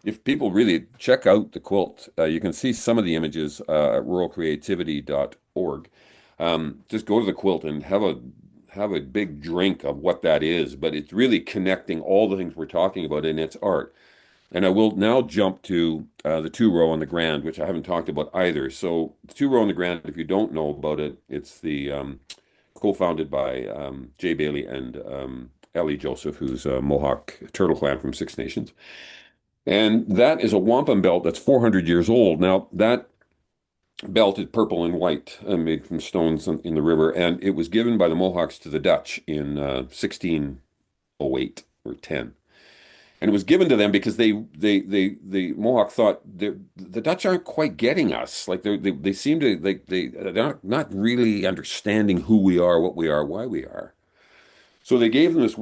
If people really check out the quilt, you can see some of the images at ruralcreativity.org. Just go to the quilt and have a big drink of what that is. But it's really connecting all the things we're talking about in its art. And I will now jump to the two row on the Grand, which I haven't talked about either. So the two row on the Grand, if you don't know about it, it's the co-founded by Jay Bailey and Ellie Joseph, who's a Mohawk turtle clan from Six Nations. And that is a wampum belt that's 400 years old. Now, that belt is purple and white, made from stones in the river, and it was given by the Mohawks to the Dutch in 1608 or 10. And it was given to them because the Mohawk thought the Dutch aren't quite getting us. Like they seem to they're not really understanding who we are, what we are, why we are. So they gave them this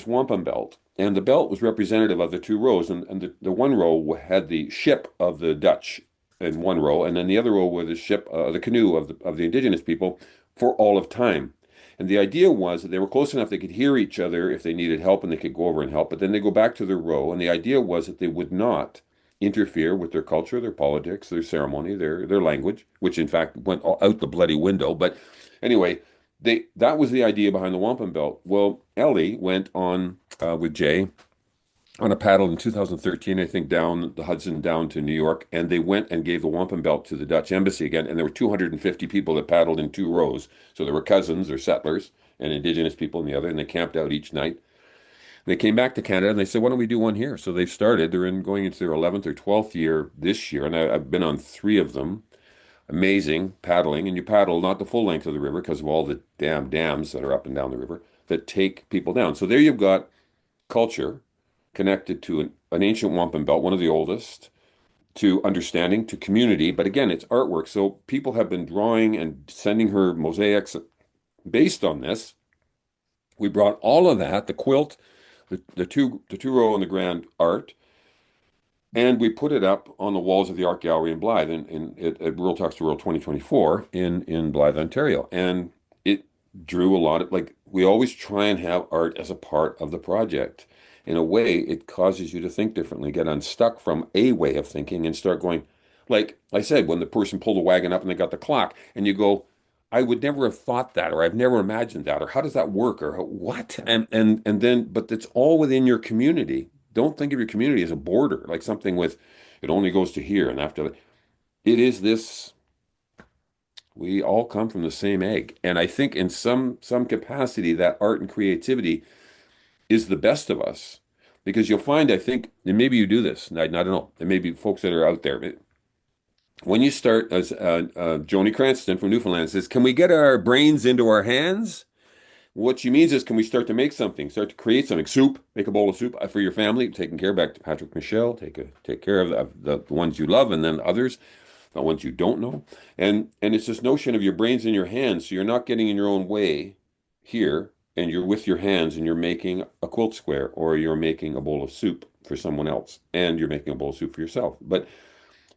wampum belt, and the belt was representative of the two rows, and the one row had the ship of the Dutch in one row, and then the other row was the canoe of the indigenous people for all of time. And the idea was that they were close enough they could hear each other if they needed help and they could go over and help. But then they go back to their row. And the idea was that they would not interfere with their culture, their politics, their ceremony, their language, which in fact went out the bloody window. But anyway, that was the idea behind the wampum belt. Well, Ellie went on with Jay on a paddle in 2013, I think, down the Hudson down to New York, and they went and gave the wampum belt to the Dutch embassy again, and there were 250 people that paddled in two rows. So there were cousins or settlers and indigenous people in the other, and they camped out each night. They came back to Canada and they said, "Why don't we do one here?" So they've started. They're going into their 11th or 12th year this year, and I've been on three of them. Amazing paddling, and you paddle not the full length of the river because of all the damn dams that are up and down the river that take people down. So there you've got culture connected to an ancient wampum belt, one of the oldest, to understanding, to community. But again, it's artwork. So people have been drawing and sending her mosaics based on this. We brought all of that, the quilt, the two row and the grand art, and we put it up on the walls of the Art Gallery in Blythe at Rural Talks to Rural 2024 in Blythe, Ontario. And it drew a lot of, like, we always try and have art as a part of the project. In a way, it causes you to think differently, get unstuck from a way of thinking and start going, like I said, when the person pulled the wagon up and they got the clock, and you go, I would never have thought that, or I've never imagined that, or how does that work, or what? And then, but it's all within your community. Don't think of your community as a border, like something with it only goes to here, and after that, it is this. We all come from the same egg, and I think in some capacity that art and creativity is the best of us, because you'll find, I think, and maybe you do this, and I don't know, there may be folks that are out there. When you start, as Joni Cranston from Newfoundland says, can we get our brains into our hands? What she means is, can we start to make something, start to create something? Soup, make a bowl of soup for your family, taking care back to Patrick Michelle, take care of the ones you love, and then others, the ones you don't know. And it's this notion of your brains in your hands, so you're not getting in your own way here, and you're with your hands and you're making a quilt square, or you're making a bowl of soup for someone else, and you're making a bowl of soup for yourself. But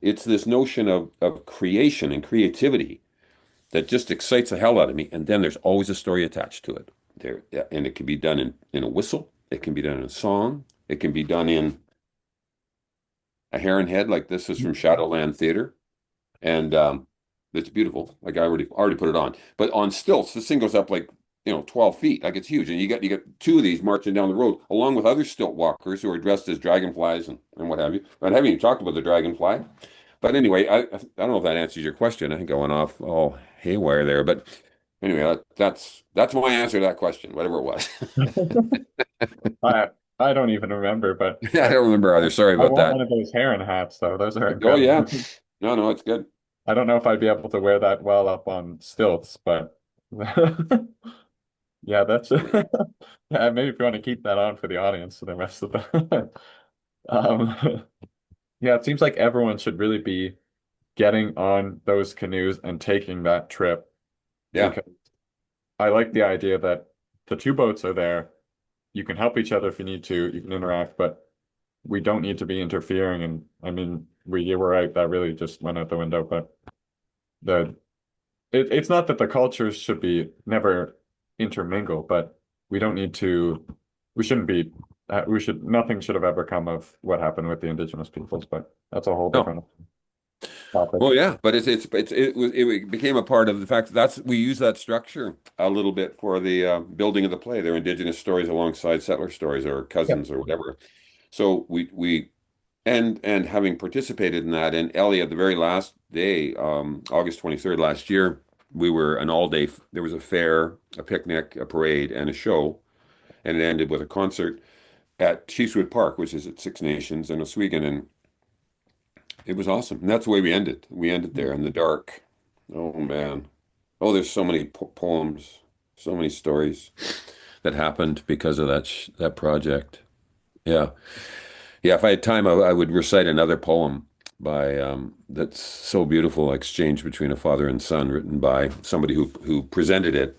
it's this notion of creation and creativity that just excites the hell out of me. And then there's always a story attached to it. There, and it can be done in a whistle, it can be done in a song, it can be done in a heron head, like this is from Shadowland Theater. And it's beautiful. Like I already put it on. But on stilts, this thing goes up like 12 feet. Like it's huge. And you got two of these marching down the road, along with other stilt walkers who are dressed as dragonflies and what have you. I haven't even talked about the dragonfly. But anyway, I don't know if that answers your question. I think I went off all haywire there. But anyway, that's my answer to that question, whatever it was. I I don't even remember, but I don't remember either. Sorry I about want that. one of those heron hats though. Those are Oh incredible. yeah. No, no, it's good. I don't know if I'd be able to wear that well up on stilts, but yeah, that's yeah, maybe if you want to keep that on for the audience for the rest of the um yeah, it seems like everyone should really be getting on those canoes and taking that trip Yeah. because I like the idea that the two boats are there. You can help each other if you need to, you can interact, but we don't need to be interfering. And I mean, you were right, that really just went out the window. But the it's not that the cultures should be never intermingle, but we don't need to. We shouldn't be. Nothing should have ever come of what happened with the indigenous peoples. But that's a whole No. different topic. Well, yeah, but it became a part of the fact that we use that structure a little bit for the building of the play. They're indigenous stories alongside settler stories or Yeah. cousins or whatever. So we and having participated in that, and Ellie at the very last day, August 23rd last year, we were an all day. There was a fair, a picnic, a parade, and a show, and it ended with a concert at Chiefswood Park, which is at Six Nations in Oswego, and it was awesome. And that's the way we ended. We ended there in the dark. Oh man. Oh, there's so many poems, so many stories that happened because of that project. Yeah. Yeah, if I had time, I would recite another poem by that's so beautiful, exchange between a father and son, written by somebody who presented it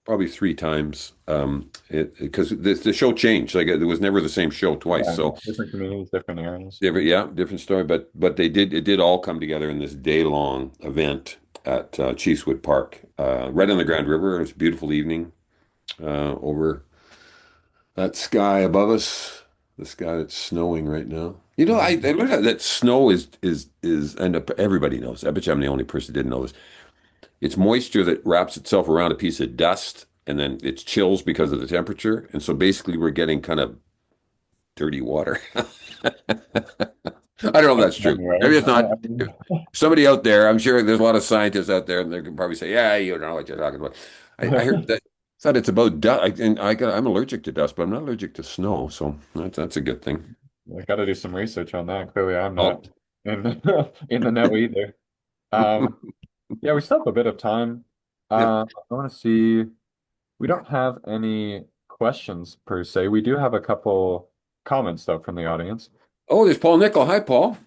probably three times. Because the show changed. Like it was never the same show twice. Yeah, So different communities, different areas. different, yeah, different story. But it did all come together in this day long event. at Chiefswood Park, right on the Grand River. It's a beautiful evening over that sky above us, the sky that's snowing right now. You know, I learned that snow is, and everybody knows. I bet you I'm the only person who didn't know this. It's moisture that wraps itself around a piece of dust, and then it's chills because of the temperature. And so basically, we're getting kind of dirty water. I don't know if that's true. Anyway, Maybe it's not. If somebody out there, I'm sure there's a lot of scientists out there, and they can probably say, "Yeah, you don't know what you're talking about." I heard that. Thought it's about dust, and I'm allergic to dust, but I'm not allergic to snow, so that's a good thing. I got to do some research on that. Clearly, I'm Oh, not in in the know either. Um, yeah, we still have a bit of time. yep. I want to see. We don't have any questions per se. We do have a couple comments though from the audience. Oh, there's Paul Nickel. Hi, Paul.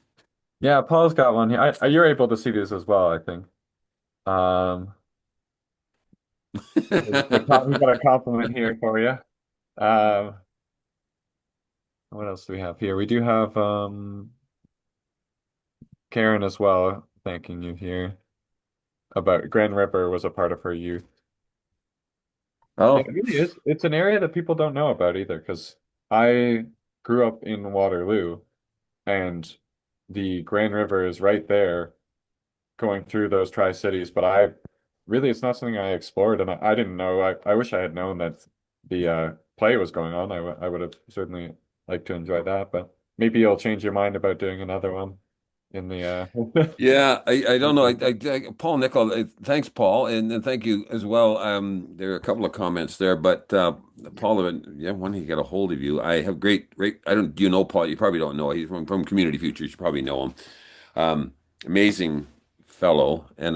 Yeah, Paul's got one here. You're able to see these as well, I think. Um, we got a compliment here for you. Um, what else do we have here? We do have Karen as well, thanking you here about Grand River was a part of her youth. Yeah, it Oh, really is. It's an area that people don't know about either, because I grew up in Waterloo and the Grand River is right there going through those Tri-Cities, but it's not something I explored and I didn't know. I wish I had known that the play was going on. I would have certainly liked to enjoy that, but maybe you'll change your mind about doing another one in the yeah. I don't know. Paul Nickel. Thanks, Paul, and thank you as well. There are a couple of comments there, but Paul, yeah, when he get a hold of you, I have great. I don't. Do you know Paul? You probably don't know. He's from Community Futures. You probably know him. Amazing fellow. And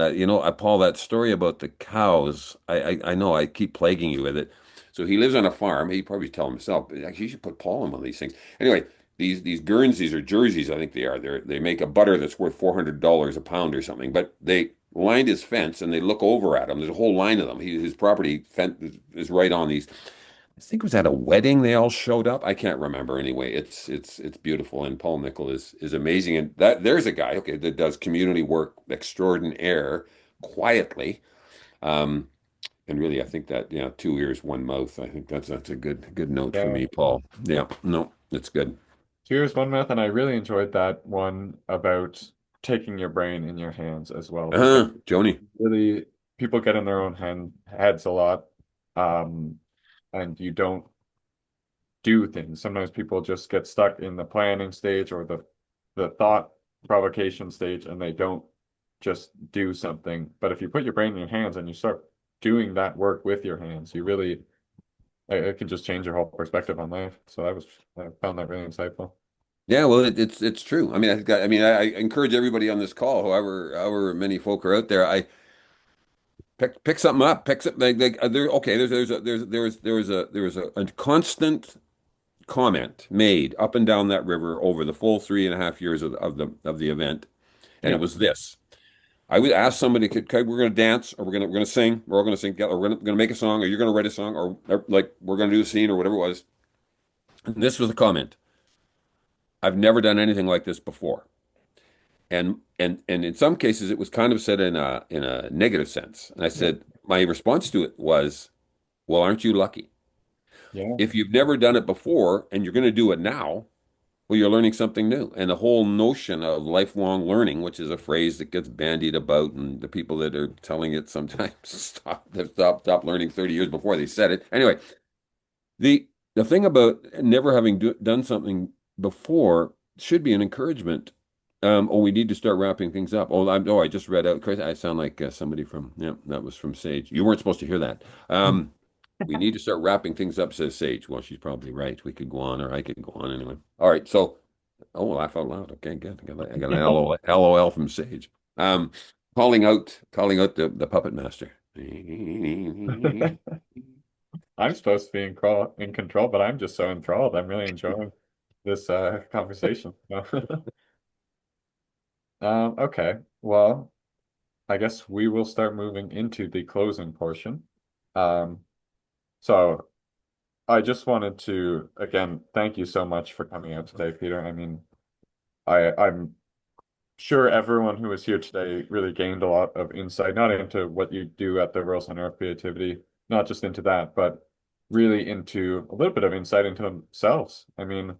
Paul, that story about the cows, I know I keep plaguing you with it. So he lives on a farm. He probably tell himself, but actually, you should put Paul on one of these things. Anyway, these Guernseys or Jerseys, I think they are. They make a butter that's worth $400 a pound or something. But they lined his fence and they look over at him. There's a whole line of them. His property fence is right on these. I think it was at a wedding they all showed up. I can't remember anyway. It's beautiful, and Paul Nickel is amazing. And that there's a guy, okay, that does community work extraordinaire quietly. Um, and really, I think that, 2 ears, one mouth. I think that's a good note for yeah. me, Paul. Yeah, no, it's good. Here's one myth, and I really enjoyed that one about taking your brain in your hands as well, because Joni. really people get in their own heads a lot, um, and you don't do things. Sometimes people just get stuck in the planning stage or the thought provocation stage, and they don't just do something. But if you put your brain in your hands and you start doing that work with your hands, you really it can just change your whole perspective on life. So I found that really insightful. Yeah, well, it's true. I mean, I encourage everybody on this call, however many folk are out there. I pick something up, pick something. There. Okay, there was a constant comment made up and down that river over the full 3.5 years of the event, and it Yeah. was this. I would ask somebody, okay, we're going to dance, or we're going to sing, we're all going to sing together, or we're going to make a song, or you're going to write a song, or like we're going to do a scene, or whatever it was. And this was a comment. I've never done anything like this before. And in some cases it was kind of said in a negative sense. And I Yeah. said, my response to it was, well, aren't you lucky? Yeah. If you've never done it before and you're going to do it now, well, you're learning something new. And the whole notion of lifelong learning, which is a phrase that gets bandied about, and the people that are telling it sometimes stop learning 30 years before they said it. Anyway, the thing about never having done something before should be an encouragement. Oh, we need to start wrapping things up. I just read out. Chris, I sound like somebody from, yeah, that was from Sage. You weren't supposed to hear that. We need to start wrapping things up, says Sage. Well, she's probably right. We could go on, or I could go on anyway. All right. So, oh, laugh out loud. Okay, good. I got an LOL from Sage. Calling out the puppet master. I'm supposed to be in control, but I'm just so enthralled. I'm really enjoying this conversation. Okay. Well, I guess we will start moving into the closing portion. Um, so I just wanted to again thank you so much for coming out today, Peter. I mean, I'm sure everyone who was here today really gained a lot of insight, not into what you do at the Rural Center of Creativity, not just into that, but really into a little bit of insight into themselves. I mean,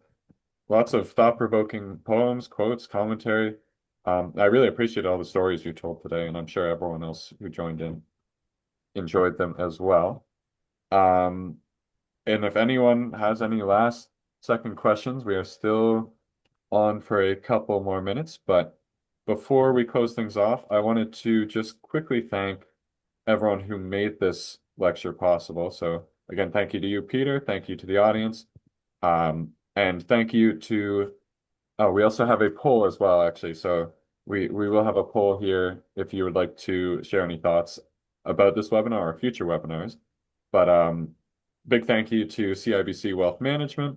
lots of thought-provoking poems, quotes, commentary. I really appreciate all the stories you told today, and I'm sure everyone else who joined in enjoyed them as well. Um, and if anyone has any last second questions, we are still on for a couple more minutes, but before we close things off, I wanted to just quickly thank everyone who made this lecture possible. So again, thank you to you, Peter. Thank you to the audience. And thank you to, oh, we also have a poll as well, actually. So we will have a poll here if you would like to share any thoughts about this webinar or future webinars. But big thank you to CIBC Wealth Management,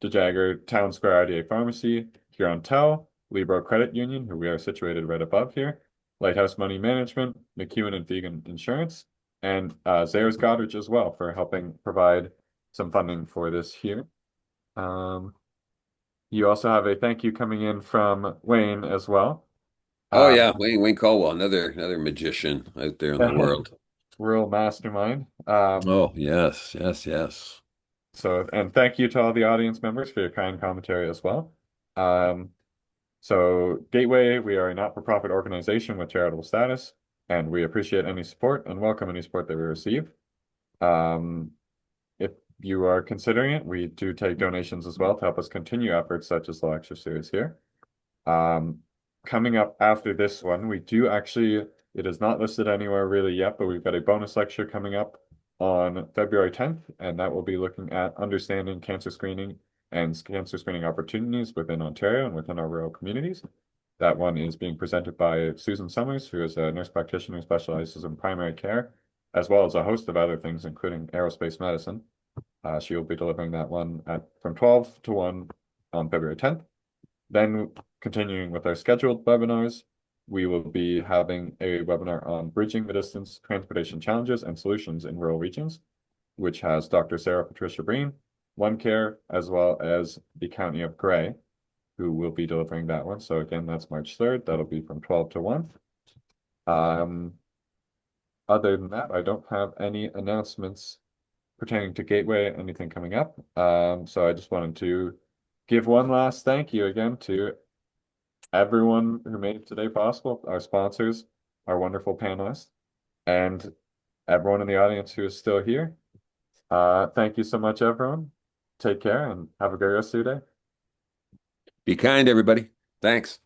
DeJager Town Square IDA Pharmacy, Hurontel, Libro Credit Union, who we are situated right above here, Lighthouse Money Management, McEwen and Vegan Insurance, and Zehrs Goderich as well for helping provide some funding for this here. You also have a thank you coming in from Wayne as well. Oh yeah, Wayne Caldwell, another magician out there in the world. Real mastermind. Oh yes, yes, yes. So, and thank you to all the audience members for your kind commentary as well. So Gateway, we are a not-for-profit organization with charitable status, and we appreciate any support and welcome any support that we receive. If you are considering it, we do take donations as well to help us continue efforts such as the lecture series here. Coming up after this one, we do actually, it is not listed anywhere really yet, but we've got a bonus lecture coming up on February 10th, and that will be looking at understanding cancer screening and cancer screening opportunities within Ontario and within our rural communities. That one is being presented by Susan Summers, who is a nurse practitioner who specializes in primary care, as well as a host of other things, including aerospace medicine. She will be delivering that one from 12 to 1 on February 10th. Then continuing with our scheduled webinars, we will be having a webinar on bridging the distance, transportation challenges and solutions in rural regions, which has Dr. Sarah Patricia Breen, OneCare, as well as the County of Grey, who will be delivering that one. So again, that's March 3rd. That'll be from 12 to 1. Other than that, I don't have any announcements pertaining to Gateway, anything coming up. So I just wanted to give one last thank you again to everyone who made today possible, our sponsors, our wonderful panelists, and everyone in the audience who is still here. Thank you so much, everyone. Take care and have a great rest of your day. Be kind, everybody. Thanks.